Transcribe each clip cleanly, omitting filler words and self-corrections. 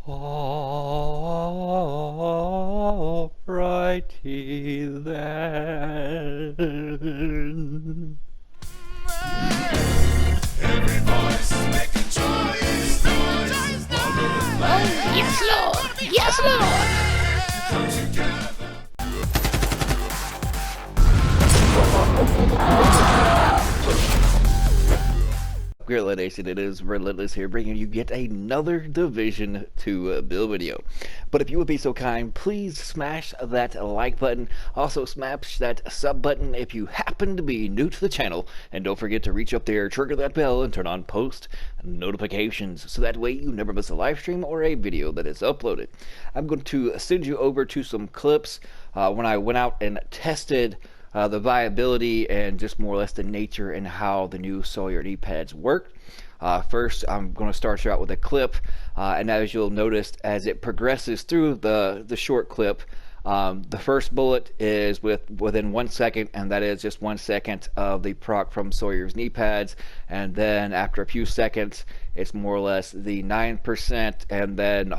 Alrighty then. Every voice make a choice. Yes, Lord. Yes, Lord. Come together. Nation, it is Relentless here, bringing you yet another Division 2 build video. But if you would be so kind, please smash that like button. Also smash that sub button if you happen to be new to the channel. And don't forget to reach up there, trigger that bell, and turn on post notifications. So that way you never miss a live stream or a video that is uploaded. I'm going to send you over to some clips when I went out and tested the viability and just more or less the nature and how the new Sawyer Kneepads work. First, I'm going to start you out with a clip, and as you'll notice, as it progresses through the short clip, the first bullet is within 1 second, and that is just 1 second of the proc from Sawyer's Kneepads, and then after a few seconds, it's more or less the 9%, and then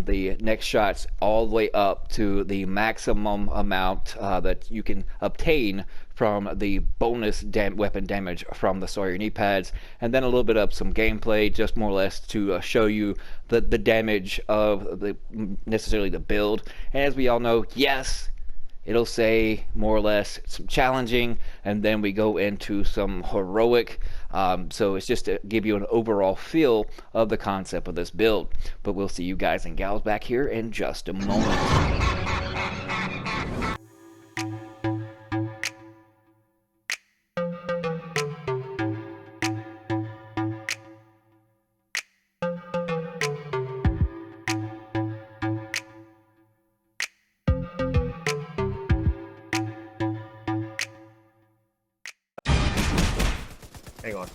the next shots all the way up to the maximum amount that you can obtain from the bonus weapon damage from the Sawyer Kneepads, and then a little bit of some gameplay, just more or less to show you the damage of necessarily the build. And as we all know, yes, it'll say more or less some challenging, and then we go into some heroic. So it's just to give you an overall feel of the concept of this build. But we'll see you guys and gals back here in just a moment. Hang on.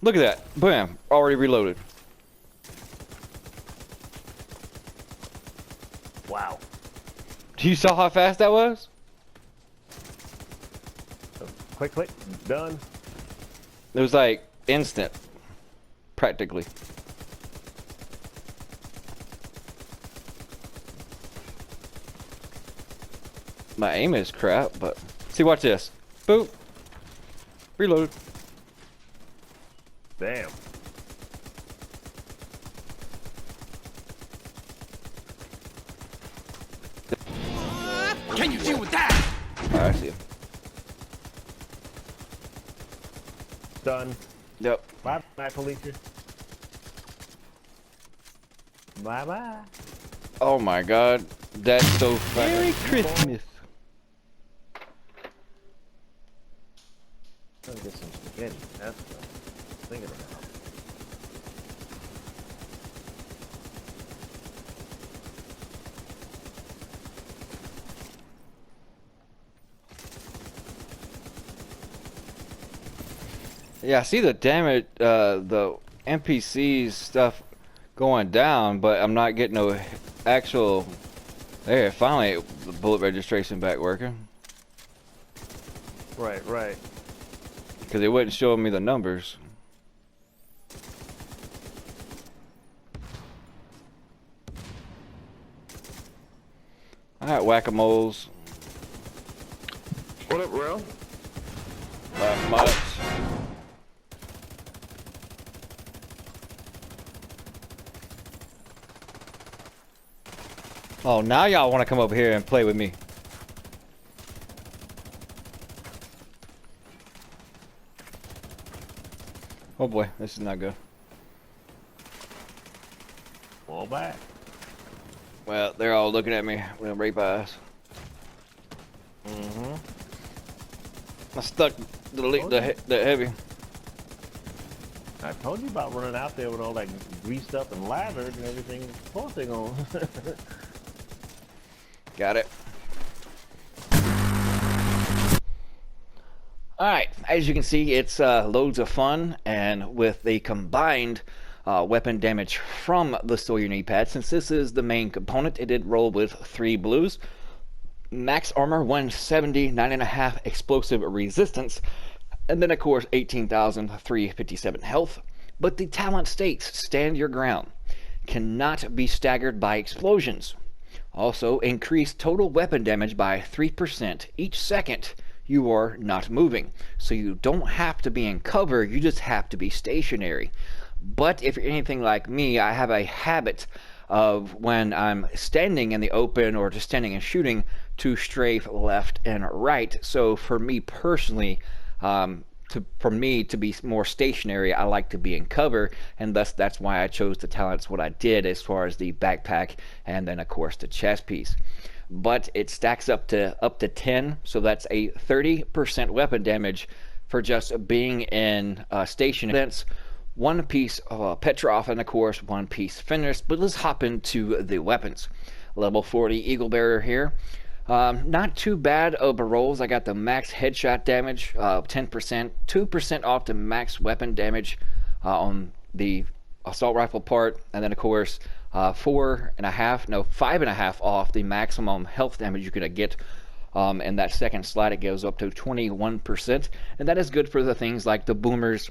Look at that. Bam. Already reloaded. Wow. You saw how fast that was? Click, click. Done. It was like instant. Practically. My aim is crap, but... See, watch this. Boop. Reload. Damn. Can you deal with that? Alright, I see him. Done. Yep. Bye bye, Felicia. Bye bye. Oh my god. That's so funny. Merry Christmas. Let's get some spaghetti. That's what I'm thinking about. Yeah, I see the damage, the NPCs stuff going down, but I'm not getting no actual... There, finally, the bullet registration back working. Right, right. Because it wasn't showing me the numbers. Alright, whack-a-moles. What up, bro? Not much. Oh, now y'all want to come over here and play with me. Oh boy, this is not good. Fall back. Well, they're all looking at me with rape eyes. Mm-hmm. I stuck the heavy. I told you about running out there with all that greased up and lathered and everything posting on. Got it. Alright, as you can see, it's loads of fun, and with the combined weapon damage from the Sawyer Knee-Pad, since this is the main component, it did roll with 3 blues. Max armor 170, 9.5 explosive resistance, and then of course 18,357 health. But the talent states stand your ground, cannot be staggered by explosions. Also, increase total weapon damage by 3% each second you are not moving. So you don't have to be in cover, you just have to be stationary. But if you're anything like me, I have a habit of when I'm standing in the open or just standing and shooting to strafe left and right. So for me personally, for me to be more stationary, I like to be in cover, and thus that's why I chose the talents what I did as far as the backpack and then of course the chest piece. But it stacks up to 10, so that's a 30% weapon damage for just being in stationary. One piece of Petrov and of course one piece finished. But let's hop into the weapons. Level 40 Eagle Bearer here. Not too bad of a rolls. I got the max headshot damage, 10%, 2% off the max weapon damage on the assault rifle part, and then of course 5.5 off the maximum health damage you could get. In that second slide, it goes up to 21%, and that is good for the things like the boomers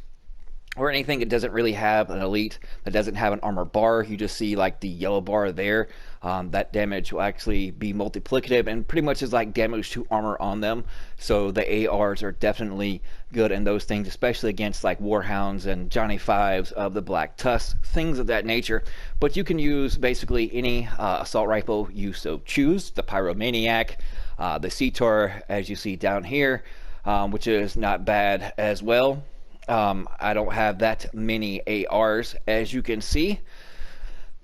or anything that doesn't really have an elite, that doesn't have an armor bar. You just see like the yellow bar there. That damage will actually be multiplicative and pretty much is like damage to armor on them. So the ARs are definitely good in those things, especially against like Warhounds and Johnny Fives of the Black Tusk, things of that nature. But you can use basically any assault rifle you so choose. The Pyromaniac, the Cetar, as you see down here, which is not bad as well. I don't have that many ARs, as you can see,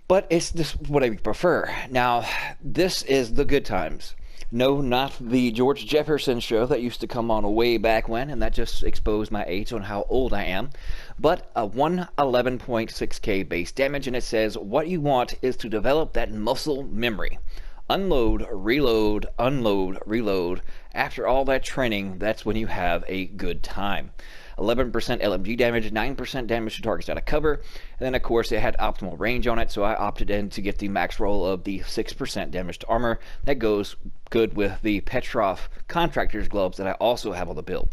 but it's just what I prefer. Now, this is the good times. No, not the George Jefferson show that used to come on way back when, and that just exposed my age on how old I am, but a 111.6k base damage, and it says what you want is to develop that muscle memory. Unload, reload, unload, reload. After all that training, that's when you have a good time. 11% LMG damage, 9% damage to targets out of cover, and then of course it had optimal range on it, so I opted in to get the max roll of the 6% damage to armor. That goes good with the Petrov contractor's gloves that I also have on the build.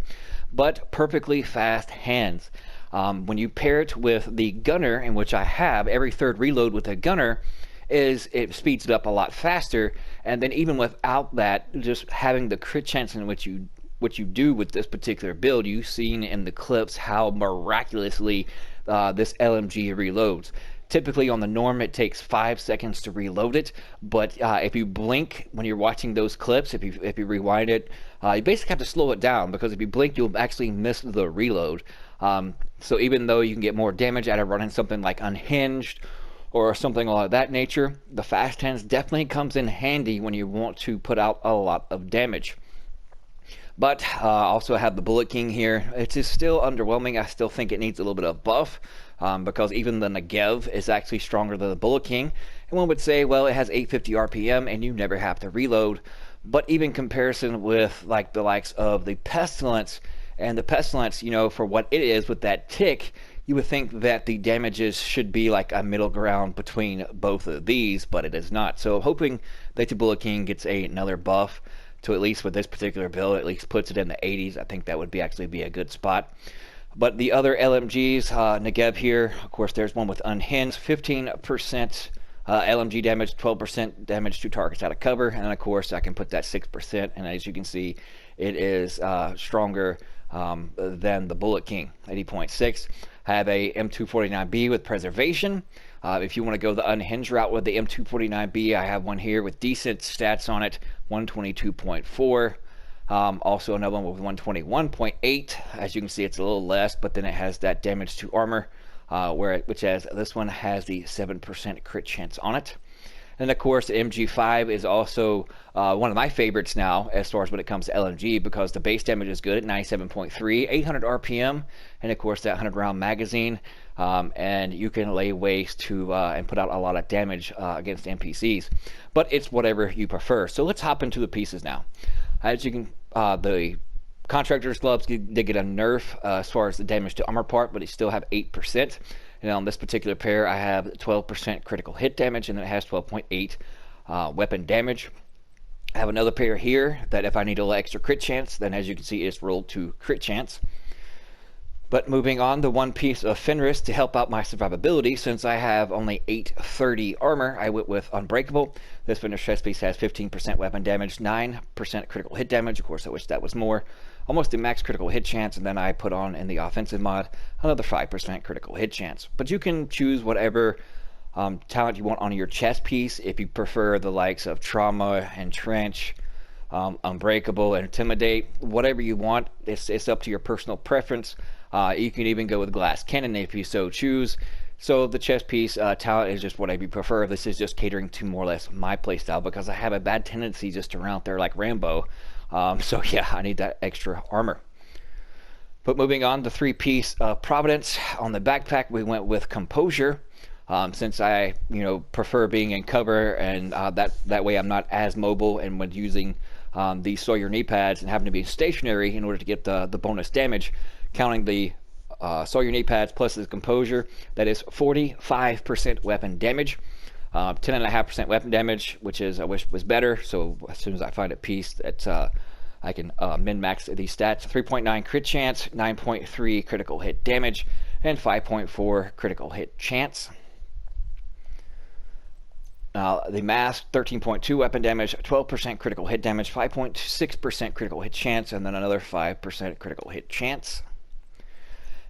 But perfectly fast hands. When you pair it with the gunner, in which I have every third reload with a gunner, it speeds it up a lot faster, and then even without that, just having the crit chance in which you what you do with this particular build, you've seen in the clips how miraculously this LMG reloads. Typically on the norm it takes 5 seconds to reload it, but if you blink when you're watching those clips, if you rewind it, you basically have to slow it down, because if you blink you'll actually miss the reload. So even though you can get more damage out of running something like Unhinged or something like that nature, the fast hands definitely comes in handy when you want to put out a lot of damage. But also have the Bullet King here. It is still underwhelming. I still think it needs a little bit of buff, because even the Negev is actually stronger than the Bullet King. And one would say, well, it has 850 RPM and you never have to reload. But even comparison with like the likes of the Pestilence, and the Pestilence, you know, for what it is with that tick, you would think that the damages should be like a middle ground between both of these, but it is not. So hoping that the Bullet King gets another buff to, at least with this particular build, at least puts it in the 80s. I think that would actually be a good spot. But the other LMGs, Negev here, of course there's one with Unhinged, 15% LMG damage, 12% damage to targets out of cover, and of course I can put that 6%, and as you can see, it is stronger than the Bullet King, 80.6. I have a M249B with Preservation. If you want to go the unhinged route with the M249B, I have one here with decent stats on it, 122.4. Also another one with 121.8. As you can see, it's a little less, but then it has that damage to armor, this one has the 7% crit chance on it. And of course, the MG5 is also one of my favorites now as far as when it comes to LMG, because the base damage is good at 97.3, 800 RPM, and of course that 100 round magazine, and you can lay waste to and put out a lot of damage against NPCs. But it's whatever you prefer. So let's hop into the pieces now. As you can, the Contractor's Gloves did get a nerf as far as the damage to armor part, but it still have 8%. And on this particular pair, I have 12% critical hit damage, and it has 12.8 weapon damage. I have another pair here that if I need a little extra crit chance, then as you can see, it's rolled to crit chance. But moving on, the one piece of Fenris to help out my survivability, since I have only 830 armor, I went with Unbreakable. This Fenris chest piece has 15% weapon damage, 9% critical hit damage. Of course, I wish that was more. Almost a max critical hit chance, and then I put on in the offensive mod another 5% critical hit chance. But you can choose whatever talent you want on your chest piece. If you prefer the likes of Trauma, Entrench, Unbreakable, Intimidate, whatever you want, it's up to your personal preference. You can even go with Glass Cannon if you so choose. So the chest piece talent is just whatever you prefer. This is just catering to more or less my playstyle because I have a bad tendency just to run out there like Rambo. So yeah, I need that extra armor. But moving on, the three-piece Providence. On the backpack, we went with Composure. Since I, prefer being in cover, and that way I'm not as mobile, and when using the Sawyer Kneepads and having to be stationary in order to get the bonus damage, counting the Sawyer Kneepads plus the Composure, that is 45% weapon damage, 10.5% weapon damage, which is I wish was better. So as soon as I find a piece that I can min-max these stats. 3.9 crit chance, 9.3 critical hit damage, and 5.4 critical hit chance. The mask, 13.2 weapon damage, 12% critical hit damage, 5.6% critical hit chance, and then another 5% critical hit chance.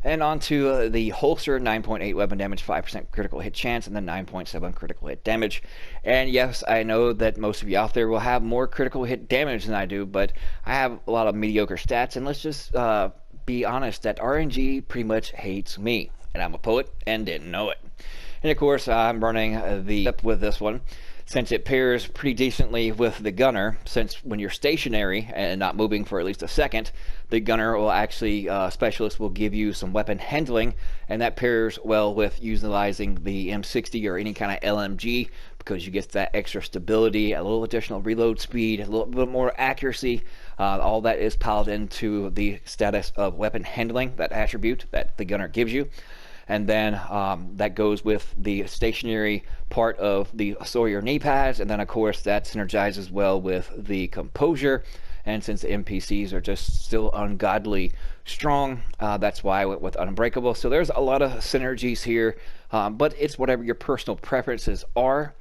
And onto the holster, 9.8 weapon damage, 5% critical hit chance, and then 9.7 critical hit damage. And yes, I know that most of you out there will have more critical hit damage than I do, but I have a lot of mediocre stats, and let's just be honest that RNG pretty much hates me. And I'm a poet and didn't know it. And of course, I'm running the with this one, since it pairs pretty decently with the gunner, since when you're stationary and not moving for at least a second, the gunner will actually, specialist will give you some weapon handling, and that pairs well with utilizing the M60 or any kind of LMG, because you get that extra stability, a little additional reload speed, a little bit more accuracy. All that is piled into the status of weapon handling, that attribute that the gunner gives you. And then that goes with the stationary part of the Sawyer Kneepads, and then of course that synergizes well with the Composure. And since the NPCs are just still ungodly strong, that's why I went with Unbreakable. So there's a lot of synergies here, but it's whatever your personal preferences are.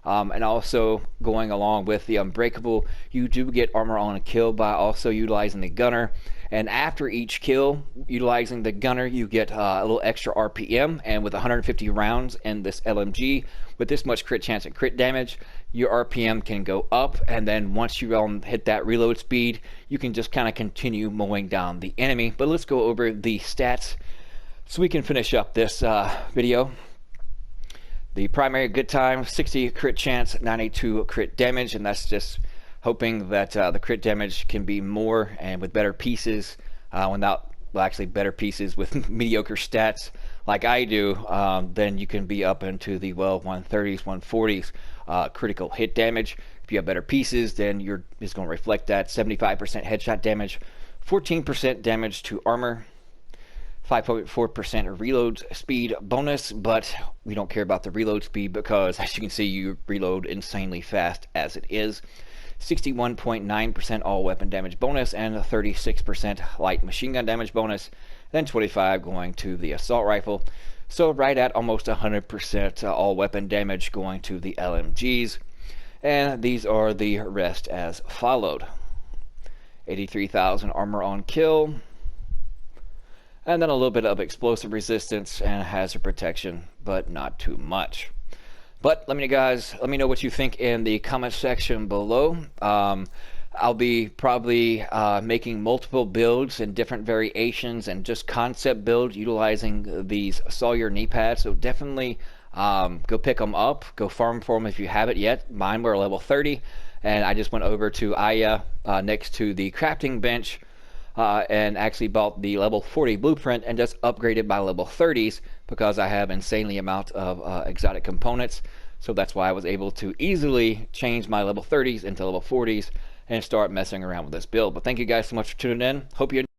And also going along with the Unbreakable, you do get armor on a kill by also utilizing the gunner. And after each kill, utilizing the gunner, you get a little extra RPM. And with 150 rounds in this LMG, with this much crit chance and crit damage, your RPM can go up. And then once you hit that reload speed, you can just kind of continue mowing down the enemy. But let's go over the stats so we can finish up this video. The primary good time, 60 crit chance, 92 crit damage, and that's just hoping that the crit damage can be more and with better pieces, actually better pieces with mediocre stats like I do, then you can be up into the 130s, 140s critical hit damage. If you have better pieces, then it's going to reflect that 75% headshot damage, 14% damage to armor, 5.4% reload speed bonus, but we don't care about the reload speed because, as you can see, you reload insanely fast as it is. 61.9% all weapon damage bonus and 36% light machine gun damage bonus, then 25 going to the assault rifle. So right at almost 100% all weapon damage going to the LMGs. And these are the rest as followed. 83,000 armor on kill, and then a little bit of explosive resistance and hazard protection, but not too much. But let me know what you think in the comment section below. I'll be probably making multiple builds and different variations and just concept builds utilizing these Sawyer Kneepads. So definitely go pick them up, go farm for them if you haven't yet. Mine were level 30, and I just went over to Aya next to the crafting bench and actually bought the level 40 blueprint and just upgraded by level 30s because I have insanely amount of exotic components. So that's why I was able to easily change my level 30s into level 40s and start messing around with this build. But thank you guys so much for tuning in. Hope you